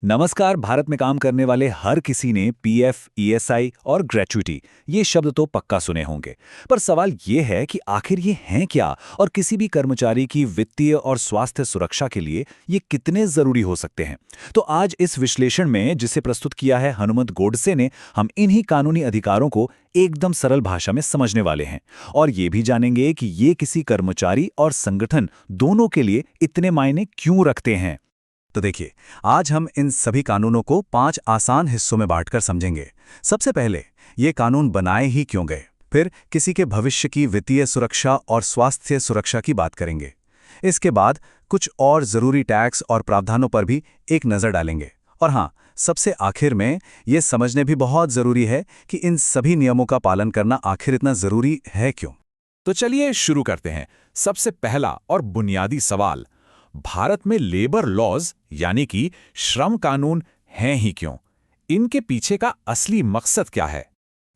नमस्कार। भारत में काम करने वाले हर किसी ने पीएफ, ईएसआई और ग्रेच्युटी ये शब्द तो पक्का सुने होंगे। पर सवाल ये है कि आखिर ये हैं क्या और किसी भी कर्मचारी की वित्तीय और स्वास्थ्य सुरक्षा के लिए ये कितने जरूरी हो सकते हैं। तो आज इस विश्लेषण में जिसे प्रस्तुत किया है हनुमंत गोडसे ने, हम इन्हीं कानूनी अधिकारों को एकदम सरल भाषा में समझने वाले हैं और ये भी जानेंगे कि ये किसी कर्मचारी और संगठन दोनों के लिए इतने मायने क्यों रखते हैं। तो देखिए, आज हम इन सभी कानूनों को 5 आसान हिस्सों में बांटकर समझेंगे। सबसे पहले, ये कानून बनाए ही क्यों गए। फिर किसी के भविष्य की वित्तीय सुरक्षा और स्वास्थ्य सुरक्षा की बात करेंगे। इसके बाद कुछ और जरूरी टैक्स और प्रावधानों पर भी एक नज़र डालेंगे। और हाँ, सबसे आखिर में ये समझने भी बहुत ज़रूरी है कि इन सभी नियमों का पालन करना आखिर इतना ज़रूरी है क्यों। तो चलिए शुरू करते हैं। सबसे पहला और बुनियादी सवाल, भारत में लेबर लॉज यानी कि श्रम कानून हैं ही क्यों? इनके पीछे का असली मकसद क्या है?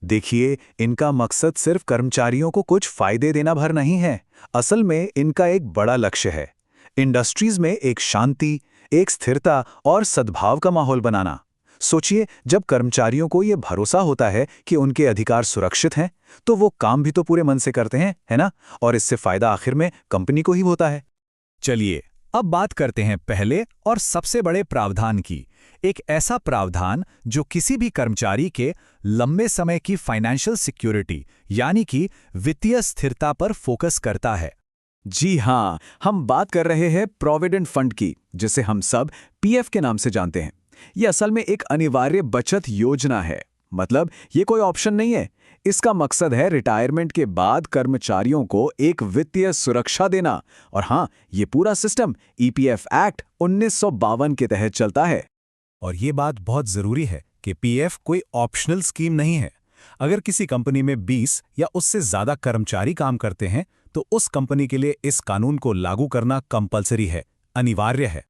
देखिए, इनका मकसद सिर्फ कर्मचारियों को कुछ फायदे देना भर नहीं है। असल में इनका एक बड़ा लक्ष्य है इंडस्ट्रीज में एक शांति, एक स्थिरता और सद्भाव का माहौल बनाना। सोचिए, जब कर्मचारियों को यह भरोसा होता है कि उनके अधिकार सुरक्षित हैं, तो वो काम भी तो पूरे मन से करते हैं, है ना? और इससे फायदा आखिर में कंपनी को ही होता है। चलिए अब बात करते हैं पहले और सबसे बड़े प्रावधान की। एक ऐसा प्रावधान जो किसी भी कर्मचारी के लंबे समय की फाइनेंशियल सिक्योरिटी यानी कि वित्तीय स्थिरता पर फोकस करता है। जी हाँ, हम बात कर रहे हैं प्रोविडेंट फंड की, जिसे हम सब पीएफ के नाम से जानते हैं। यह असल में एक अनिवार्य बचत योजना है। मतलब ये कोई ऑप्शन नहीं है। इसका मकसद है रिटायरमेंट के बाद कर्मचारियों को एक वित्तीय सुरक्षा देना। और हाँ, ये पूरा सिस्टम ईपीएफ एक्ट 1952 के तहत चलता है। और ये बात बहुत जरूरी है कि पीएफ कोई ऑप्शनल स्कीम नहीं है। अगर किसी कंपनी में 20 या उससे ज्यादा कर्मचारी काम करते हैं तो उस कंपनी के लिए इस कानून को लागू करना कंपलसरी है, अनिवार्य है।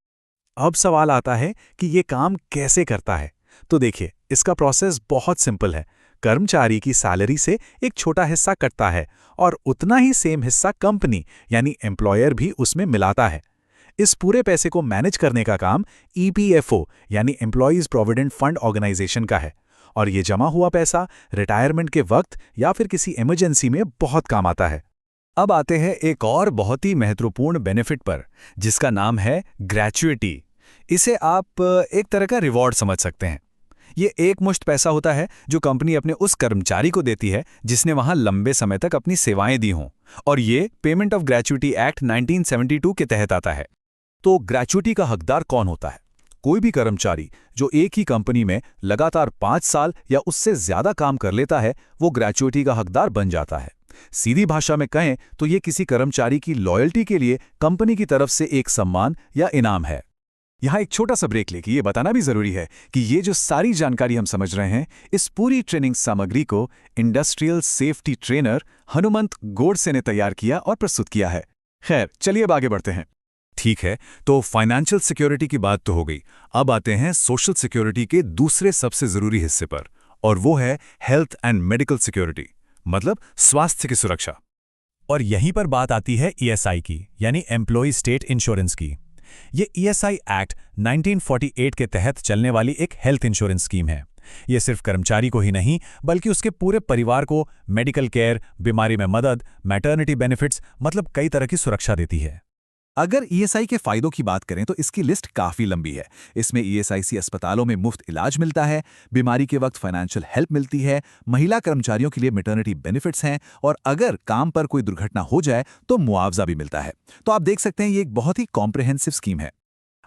अब सवाल आता है कि ये काम कैसे करता है। तो देखिए, इसका प्रोसेस बहुत सिंपल है। कर्मचारी की सैलरी से एक छोटा हिस्सा कटता है और उतना ही सेम हिस्सा कंपनी यानी एम्प्लॉयर भी उसमें मिलाता है। इस पूरे पैसे को मैनेज करने का काम ईपीएफओ यानी एम्प्लॉयज प्रोविडेंट फंड ऑर्गेनाइजेशन का है। और ये जमा हुआ पैसा रिटायरमेंट के वक्त या फिर किसी इमरजेंसी में बहुत काम आता है। अब आते हैं एक और बहुत ही महत्वपूर्ण बेनिफिट पर, जिसका नाम है ग्रेच्युटी। इसे आप एक तरह का रिवॉर्ड समझ सकते हैं। ये एक मुश्त पैसा होता है जो कंपनी अपने उस कर्मचारी को देती है जिसने वहां लंबे समय तक अपनी सेवाएं दी हों। और ये पेमेंट ऑफ ग्रेच्युटी एक्ट 1972 के तहत आता है। तो ग्रेच्युटी का हकदार कौन होता है? कोई भी कर्मचारी जो एक ही कंपनी में लगातार 5 साल या उससे ज्यादा काम कर लेता है, वो ग्रेच्युटी का हकदार बन जाता है। सीधी भाषा में कहें तो ये किसी कर्मचारी की लॉयल्टी के लिए कंपनी की तरफ से एक सम्मान या इनाम है। यहाँ एक छोटा सा ब्रेक लेके ये बताना भी जरूरी है कि ये जो सारी जानकारी हम समझ रहे हैं, इस पूरी ट्रेनिंग सामग्री को industrial safety trainer Hanumant Godse ने तैयार किया और प्रस्तुत किया है। खैर, चलिए अब आगे बढ़ते हैं। ठीक है, तो फाइनेंशियल सिक्योरिटी की बात तो हो गई। अब आते हैं सोशल सिक्योरिटी के दूसरे सबसे जरूरी हिस्से पर, और वो है हेल्थ एंड मेडिकल सिक्योरिटी, मतलब स्वास्थ्य की सुरक्षा। और यहीं पर बात आती है ईएसआई की, यानी एम्प्लॉय स्टेट इंश्योरेंस की। ये ईएसआई एक्ट 1948 के तहत चलने वाली एक हेल्थ इंश्योरेंस स्कीम है। ये सिर्फ कर्मचारी को ही नहीं बल्कि उसके पूरे परिवार को मेडिकल केयर, बीमारी में मदद, मैटरनिटी बेनिफिट्स, मतलब कई तरह की सुरक्षा देती है। अगर ईएसआई के फायदों की बात करें तो इसकी लिस्ट काफी लंबी है। इसमें ईएसआईसी अस्पतालों में मुफ्त इलाज मिलता है, बीमारी के वक्त फाइनेंशियल हेल्प मिलती है, महिला कर्मचारियों के लिए मैटरनिटी बेनिफिट्स हैं, और अगर काम पर कोई दुर्घटना हो जाए तो मुआवजा भी मिलता है। तो आप देख सकते हैं ये एक बहुत ही कॉम्प्रिहेंसिव स्कीम है।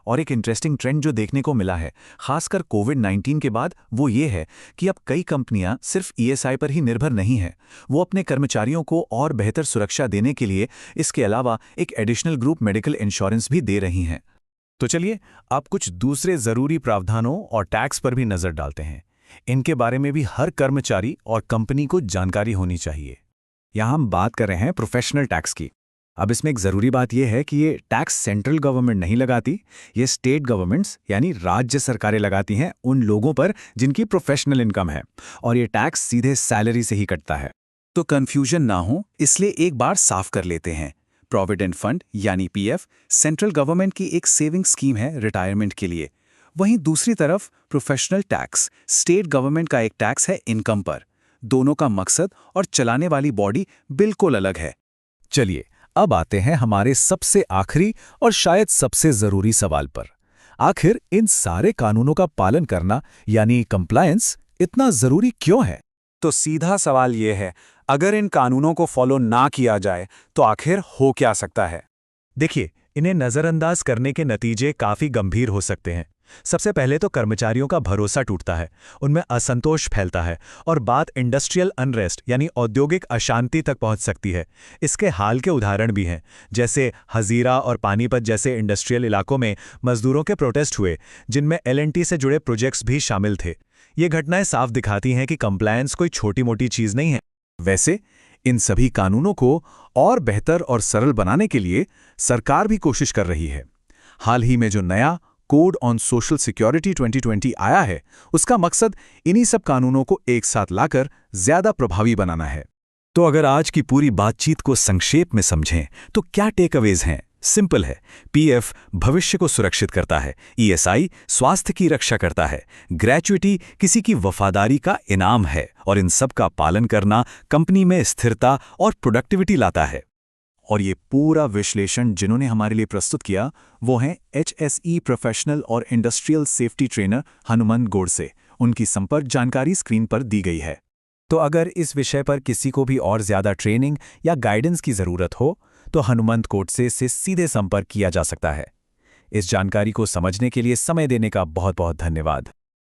और एक इंटरेस्टिंग ट्रेंड जो देखने को मिला है, खासकर कोविड-19 के बाद, वो ये है कि अब कई कंपनियां सिर्फ ईएसआई पर ही निर्भर नहीं हैं। वो अपने कर्मचारियों को और बेहतर सुरक्षा देने के लिए इसके अलावा एक एडिशनल ग्रुप मेडिकल इंश्योरेंस भी दे रही हैं। तो चलिए अब कुछ दूसरे जरूरी प्रावधानों और टैक्स पर भी नजर डालते हैं। इनके बारे में भी हर कर्मचारी और कंपनी को जानकारी होनी चाहिए। यहां हम बात कर रहे हैं प्रोफेशनल टैक्स की। अब इसमें एक ज़रूरी बात यह है कि ये टैक्स सेंट्रल गवर्नमेंट नहीं लगाती, ये स्टेट गवर्नमेंट्स यानी राज्य सरकारें लगाती हैं उन लोगों पर जिनकी प्रोफेशनल इनकम है, और ये टैक्स सीधे सैलरी से ही कटता है। तो कन्फ्यूजन ना हो इसलिए एक बार साफ कर लेते हैं। प्रोविडेंट फंड यानी पीएफ सेंट्रल गवर्नमेंट की एक सेविंग स्कीम है रिटायरमेंट के लिए। वहीं दूसरी तरफ प्रोफेशनल टैक्स, स्टेट गवर्नमेंट का एक टैक्स है इनकम पर। दोनों का मकसद और चलाने वाली बॉडी बिल्कुल अलग है। चलिए, अब आते हैं हमारे सबसे आखिरी और शायद सबसे जरूरी सवाल पर। आखिर इन सारे कानूनों का पालन करना यानी कंप्लायंस इतना जरूरी क्यों है? तो सीधा सवाल ये है, अगर इन कानूनों को फॉलो ना किया जाए तो आखिर हो क्या सकता है? देखिए, इन्हें नज़रअंदाज करने के नतीजे काफ़ी गंभीर हो सकते हैं। सबसे पहले तो कर्मचारियों का भरोसा टूटता है, उनमें असंतोष फैलता है और बात इंडस्ट्रियल अनरेस्ट यानी औद्योगिक अशांति तक पहुंच सकती है। इसके हाल के उदाहरण भी हैं, जैसे हजीरा और पानीपत जैसे इंडस्ट्रियल इलाकों में मजदूरों के प्रोटेस्ट हुए, जिनमें एलएनटी से जुड़े प्रोजेक्ट्स भी शामिल थे। ये घटनाएं साफ दिखाती हैं कि कंप्लायंस कोई छोटी मोटी चीज़ नहीं है। वैसे इन सभी कानूनों को और बेहतर और सरल बनाने के लिए सरकार भी कोशिश कर रही है। हाल ही में जो नया कोड ऑन सोशल सिक्योरिटी 2020 आया है, उसका मकसद इन्हीं सब कानूनों को एक साथ लाकर ज्यादा प्रभावी बनाना है। तो अगर आज की पूरी बातचीत को संक्षेप में समझें तो क्या टेकअवेज हैं? सिंपल है। पीएफ भविष्य को सुरक्षित करता है, ईएसआई स्वास्थ्य की रक्षा करता है, ग्रेच्युटी किसी की वफादारी का इनाम है और इन सब का पालन करना कंपनी में स्थिरता और प्रोडक्टिविटी लाता है। और ये पूरा विश्लेषण जिन्होंने हमारे लिए प्रस्तुत किया वो हैं HSE प्रोफेशनल और industrial safety trainer Hanumant Godse. उनकी संपर्क जानकारी स्क्रीन पर दी गई है। तो अगर इस विषय पर किसी को भी और ज्यादा ट्रेनिंग या गाइडेंस की जरूरत हो तो हनुमंत गोडसे से सीधे संपर्क किया जा सकता है। इस जानकारी को समझने के लिए समय देने का बहुत बहुत धन्यवाद।